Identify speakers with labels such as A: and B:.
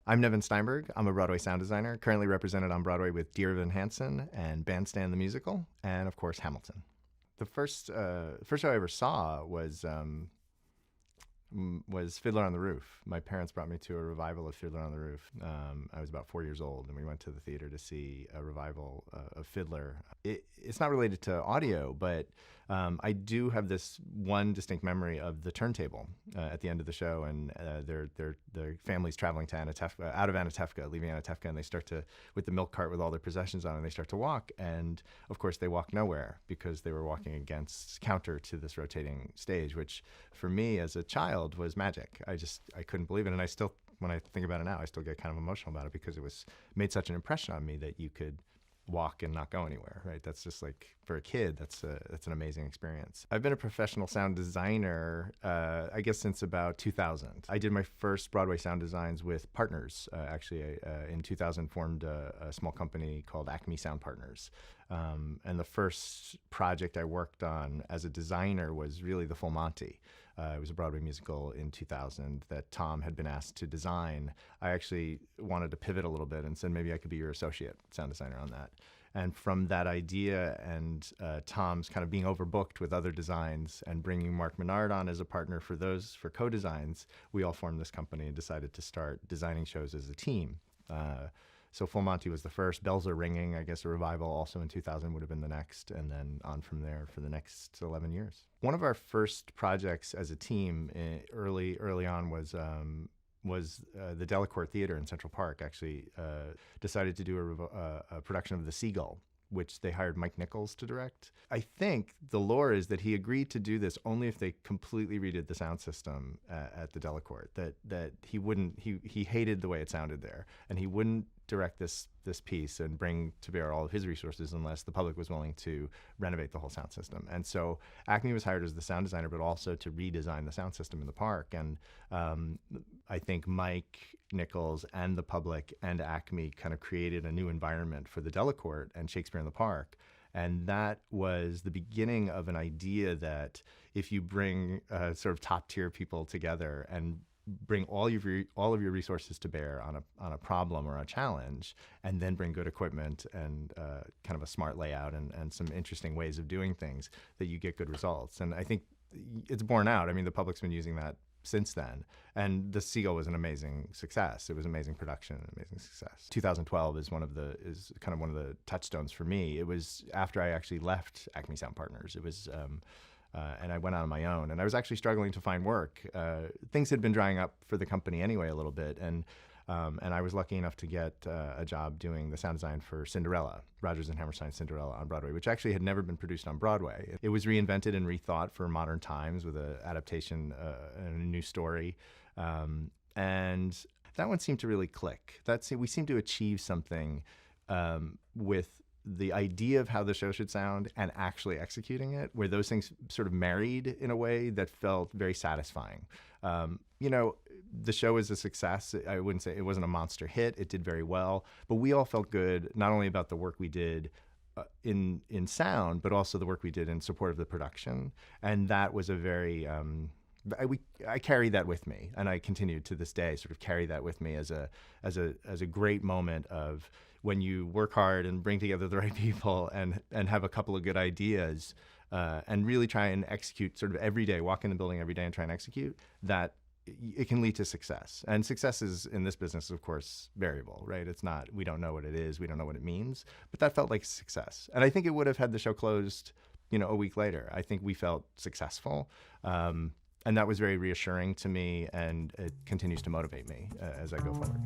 A: I'm Nevin Steinberg. I'm a Broadway sound designer, currently represented on Broadway with Dear Evan Hansen and Bandstand the musical, and of course Hamilton. The first show I ever saw was Fiddler on the Roof. My parents brought me to a revival of Fiddler on the Roof. I was about 4 years old, and we went to the theater to see a revival of Fiddler. It's not related to audio, but I do have this one distinct memory of the turntable at the end of the show, and their family's traveling to Anatevka, out of Anatevka, leaving Anatevka, and they start to, with the milk cart with all their possessions on, and they start to walk, and of course they walk nowhere because they were walking counter to this rotating stage, which for me as a child was magic. I couldn't believe it, and I still, when I think about it now, I still get kind of emotional about it because it made such an impression on me that you could walk and not go anywhere, right? That's just like, for a kid, that's an amazing experience. I've been a professional sound designer, I guess since about 2000. I did my first Broadway sound designs with partners. Actually, in 2000 formed a small company called Acme Sound Partners. And the first project I worked on as a designer was really The Full Monty. It was a Broadway musical in 2000 that Tom had been asked to design. I actually wanted to pivot a little bit and said maybe I could be your associate sound designer on that. And from that idea and Tom's kind of being overbooked with other designs and bringing Mark Menard on as a partner for co-designs, we all formed this company and decided to start designing shows as a team. So Full Monty was the first. Bells Are Ringing, I guess a revival also in 2000 would have been the next, and then on from there for the next 11 years. One of our first projects as a team early on was the Delacorte Theater in Central Park. Actually decided to do a production of The Seagull, which they hired Mike Nichols to direct. I think the lore is that he agreed to do this only if they completely redid the sound system at the Delacorte. That he hated the way it sounded there, and he wouldn't direct this piece and bring to bear all of his resources unless the public was willing to renovate the whole sound system. And so Acme was hired as the sound designer, but also to redesign the sound system in the park. And I think Mike Nichols and the public and Acme kind of created a new environment for the Delacorte and Shakespeare in the Park. And that was the beginning of an idea that if you bring sort of top tier people together and bring all of your resources to bear on a problem or a challenge, and then bring good equipment and kind of a smart layout and some interesting ways of doing things, that you get good results. And I think it's borne out. I mean, the public's been using that since then. And The Seagull was an amazing success. It was amazing production, amazing success. 2012 is kind of one of the touchstones for me. It was after I actually left Acme Sound Partners. It was and I went out on my own, and I was actually struggling to find work. Things had been drying up for the company anyway a little bit, and I was lucky enough to get a job doing the sound design for Cinderella, Rodgers and Hammerstein's Cinderella on Broadway, which actually had never been produced on Broadway. It was reinvented and rethought for modern times with an adaptation and a new story, and that one seemed to really click. We seemed to achieve something with the idea of how the show should sound and actually executing it, where those things sort of married in a way that felt very satisfying. The show was a success. I wouldn't say it wasn't a monster hit. It did very well, but we all felt good, not only about the work we did in sound, but also the work we did in support of the production. And that was a very, I carry that with me, and I continue to this day sort of carry that with me as a great moment of when you work hard and bring together the right people and have a couple of good ideas and really try and execute sort of every day, walk in the building every day and try and execute, that it can lead to success. And success is, in this business, of course, variable, right? It's not, we don't know what it is, we don't know what it means, but that felt like success. And I think it would have had the show closed, a week later. I think we felt successful. And that was very reassuring to me, and it continues to motivate me as I go forward.